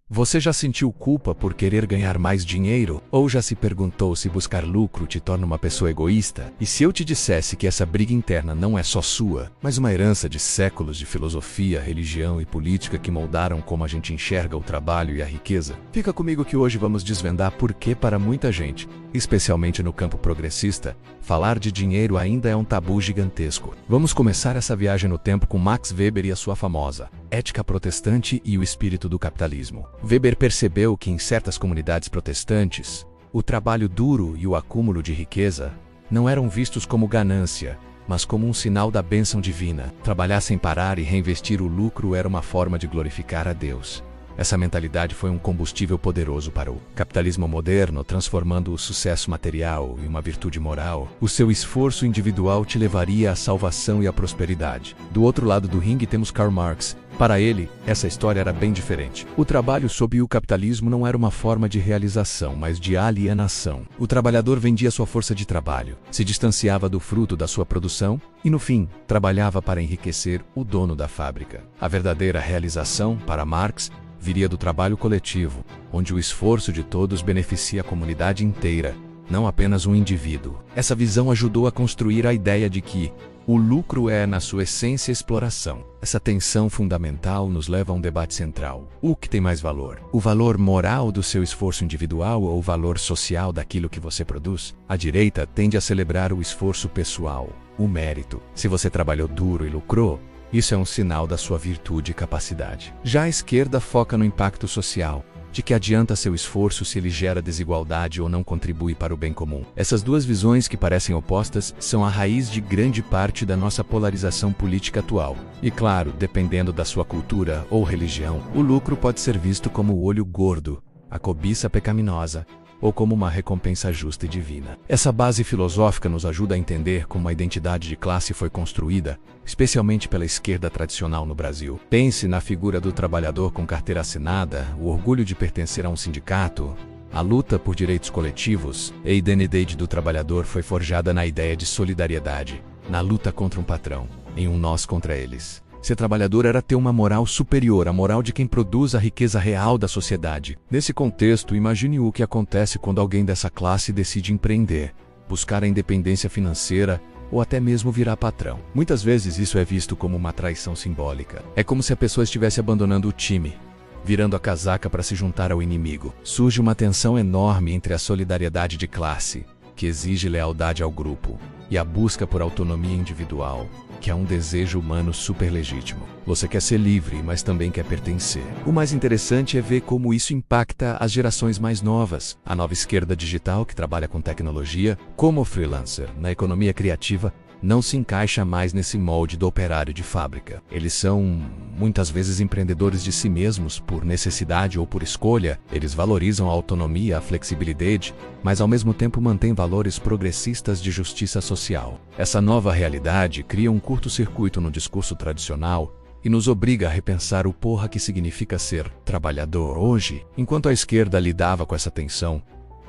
Você já sentiu culpa por querer ganhar mais dinheiro? Ou já se perguntou se buscar lucro te torna uma pessoa egoísta? E se eu te dissesse que essa briga interna não é só sua, mas uma herança de séculos de filosofia, religião e política que moldaram como a gente enxerga o trabalho e a riqueza? Fica comigo que hoje vamos desvendar por que para muita gente, especialmente no campo progressista, falar de dinheiro ainda é um tabu gigantesco. Vamos começar essa viagem no tempo com Max Weber e a sua famosa Ética Protestante e o Espírito do Capitalismo. Weber percebeu que em certas comunidades protestantes, o trabalho duro e o acúmulo de riqueza não eram vistos como ganância, mas como um sinal da bênção divina. Trabalhar sem parar e reinvestir o lucro era uma forma de glorificar a Deus. Essa mentalidade foi um combustível poderoso para o capitalismo moderno, transformando o sucesso material em uma virtude moral. O seu esforço individual te levaria à salvação e à prosperidade. Do outro lado do ringue temos Karl Marx. Para ele, essa história era bem diferente. O trabalho sob o capitalismo não era uma forma de realização, mas de alienação. O trabalhador vendia sua força de trabalho, se distanciava do fruto da sua produção e, no fim, trabalhava para enriquecer o dono da fábrica. A verdadeira realização, para Marx, viria do trabalho coletivo, onde o esforço de todos beneficia a comunidade inteira, não apenas um indivíduo. Essa visão ajudou a construir a ideia de que o lucro é, na sua essência, exploração. Essa tensão fundamental nos leva a um debate central. O que tem mais valor? O valor moral do seu esforço individual ou o valor social daquilo que você produz? A direita tende a celebrar o esforço pessoal, o mérito. Se você trabalhou duro e lucrou, isso é um sinal da sua virtude e capacidade. Já a esquerda foca no impacto social. De que adianta seu esforço se ele gera desigualdade ou não contribui para o bem comum? Essas duas visões que parecem opostas são a raiz de grande parte da nossa polarização política atual. E claro, dependendo da sua cultura ou religião, o lucro pode ser visto como o olho gordo, a cobiça pecaminosa, ou como uma recompensa justa e divina. Essa base filosófica nos ajuda a entender como a identidade de classe foi construída, especialmente pela esquerda tradicional no Brasil. Pense na figura do trabalhador com carteira assinada, o orgulho de pertencer a um sindicato, a luta por direitos coletivos. A identidade do trabalhador foi forjada na ideia de solidariedade, na luta contra um patrão, em um nós contra eles. Ser trabalhador era ter uma moral superior à moral de quem produz a riqueza real da sociedade. Nesse contexto, imagine o que acontece quando alguém dessa classe decide empreender, buscar a independência financeira ou até mesmo virar patrão. Muitas vezes isso é visto como uma traição simbólica. É como se a pessoa estivesse abandonando o time, virando a casaca para se juntar ao inimigo. Surge uma tensão enorme entre a solidariedade de classe, que exige lealdade ao grupo, e a busca por autonomia individual, que é um desejo humano super legítimo. Você quer ser livre, mas também quer pertencer. O mais interessante é ver como isso impacta as gerações mais novas. A nova esquerda digital, que trabalha com tecnologia, como freelancer, na economia criativa, não se encaixa mais nesse molde do operário de fábrica. Eles são, muitas vezes, empreendedores de si mesmos por necessidade ou por escolha. Eles valorizam a autonomia, a flexibilidade, mas ao mesmo tempo mantêm valores progressistas de justiça social. Essa nova realidade cria um curto-circuito no discurso tradicional e nos obriga a repensar o porra que significa ser trabalhador hoje. Enquanto a esquerda lidava com essa tensão,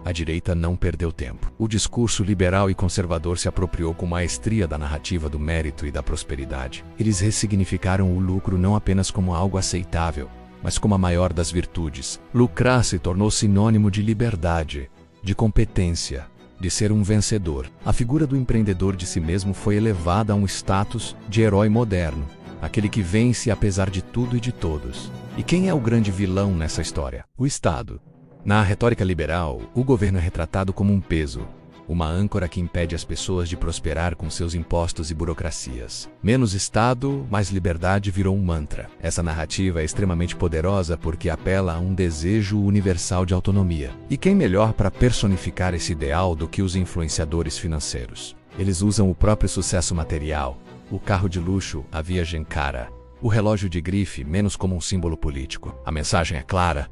a direita não perdeu tempo. O discurso liberal e conservador se apropriou com maestria da narrativa do mérito e da prosperidade. Eles ressignificaram o lucro não apenas como algo aceitável, mas como a maior das virtudes. Lucrar se tornou sinônimo de liberdade, de competência, de ser um vencedor. A figura do empreendedor de si mesmo foi elevada a um status de herói moderno, aquele que vence apesar de tudo e de todos. E quem é o grande vilão nessa história? O Estado. Na retórica liberal, o governo é retratado como um peso, uma âncora que impede as pessoas de prosperar com seus impostos e burocracias. Menos Estado, mais liberdade virou um mantra. Essa narrativa é extremamente poderosa porque apela a um desejo universal de autonomia. E quem melhor para personificar esse ideal do que os influenciadores financeiros? Eles usam o próprio sucesso material, o carro de luxo, a viagem cara, o relógio de grife, menos como um símbolo político. A mensagem é clara.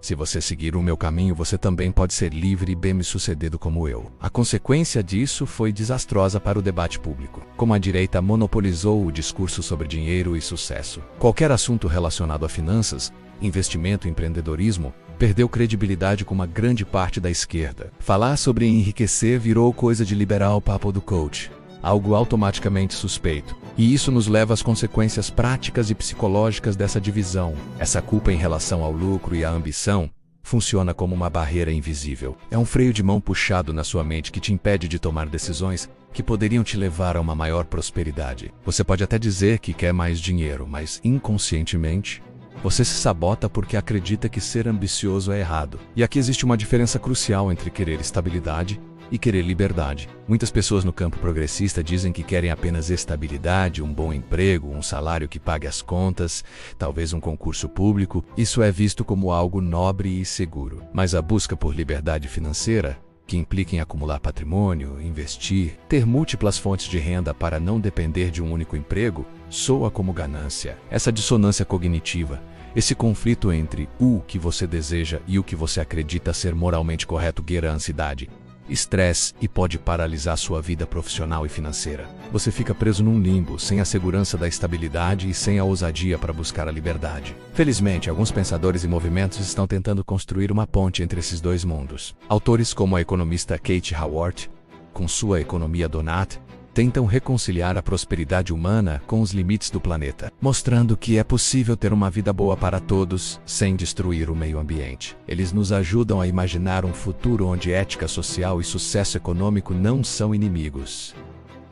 Se você seguir o meu caminho, você também pode ser livre e bem-sucedido como eu. A consequência disso foi desastrosa para o debate público. Como a direita monopolizou o discurso sobre dinheiro e sucesso, qualquer assunto relacionado a finanças, investimento e empreendedorismo perdeu credibilidade com uma grande parte da esquerda. Falar sobre enriquecer virou coisa de liberal papo do coach, algo automaticamente suspeito. E isso nos leva às consequências práticas e psicológicas dessa divisão. Essa culpa em relação ao lucro e à ambição funciona como uma barreira invisível. É um freio de mão puxado na sua mente que te impede de tomar decisões que poderiam te levar a uma maior prosperidade. Você pode até dizer que quer mais dinheiro, mas inconscientemente você se sabota porque acredita que ser ambicioso é errado. E aqui existe uma diferença crucial entre querer estabilidade e querer liberdade. Muitas pessoas no campo progressista dizem que querem apenas estabilidade, um bom emprego, um salário que pague as contas, talvez um concurso público. Isso é visto como algo nobre e seguro. Mas a busca por liberdade financeira, que implica em acumular patrimônio, investir, ter múltiplas fontes de renda para não depender de um único emprego, soa como ganância. Essa dissonância cognitiva, esse conflito entre o que você deseja e o que você acredita ser moralmente correto gera ansiedade, estresse e pode paralisar sua vida profissional e financeira. Você fica preso num limbo, sem a segurança da estabilidade e sem a ousadia para buscar a liberdade. Felizmente, alguns pensadores e movimentos estão tentando construir uma ponte entre esses dois mundos. Autores como a economista Kate Raworth, com sua Economia Donut, tentam reconciliar a prosperidade humana com os limites do planeta, mostrando que é possível ter uma vida boa para todos sem destruir o meio ambiente. Eles nos ajudam a imaginar um futuro onde ética social e sucesso econômico não são inimigos.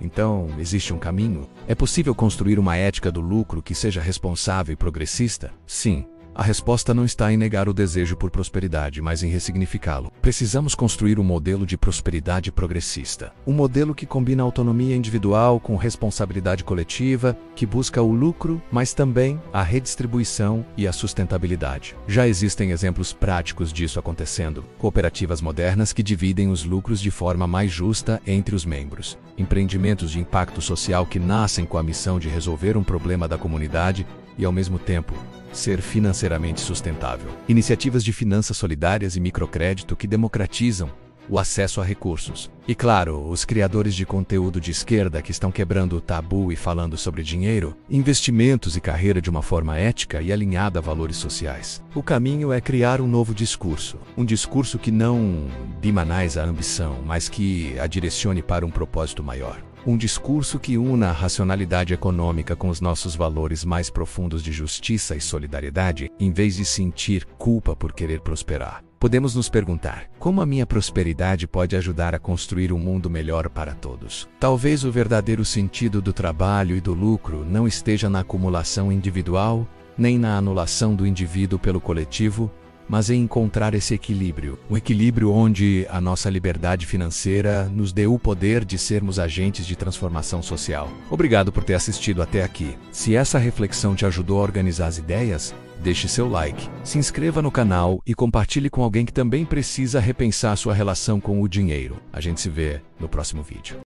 Então, existe um caminho? É possível construir uma ética do lucro que seja responsável e progressista? Sim. A resposta não está em negar o desejo por prosperidade, mas em ressignificá-lo. Precisamos construir um modelo de prosperidade progressista. Um modelo que combina autonomia individual com responsabilidade coletiva, que busca o lucro, mas também a redistribuição e a sustentabilidade. Já existem exemplos práticos disso acontecendo. Cooperativas modernas que dividem os lucros de forma mais justa entre os membros. Empreendimentos de impacto social que nascem com a missão de resolver um problema da comunidade e, ao mesmo tempo, ser financeiramente sustentável. Iniciativas de finanças solidárias e microcrédito que democratizam o acesso a recursos. E claro, os criadores de conteúdo de esquerda que estão quebrando o tabu e falando sobre dinheiro, investimentos e carreira de uma forma ética e alinhada a valores sociais. O caminho é criar um novo discurso. Um discurso que não demonize a ambição, mas que a direcione para um propósito maior. Um discurso que una a racionalidade econômica com os nossos valores mais profundos de justiça e solidariedade, em vez de sentir culpa por querer prosperar. Podemos nos perguntar, como a minha prosperidade pode ajudar a construir um mundo melhor para todos? Talvez o verdadeiro sentido do trabalho e do lucro não esteja na acumulação individual, nem na anulação do indivíduo pelo coletivo, mas em encontrar esse equilíbrio. Um equilíbrio onde a nossa liberdade financeira nos dê o poder de sermos agentes de transformação social. Obrigado por ter assistido até aqui. Se essa reflexão te ajudou a organizar as ideias, deixe seu like, se inscreva no canal e compartilhe com alguém que também precisa repensar sua relação com o dinheiro. A gente se vê no próximo vídeo.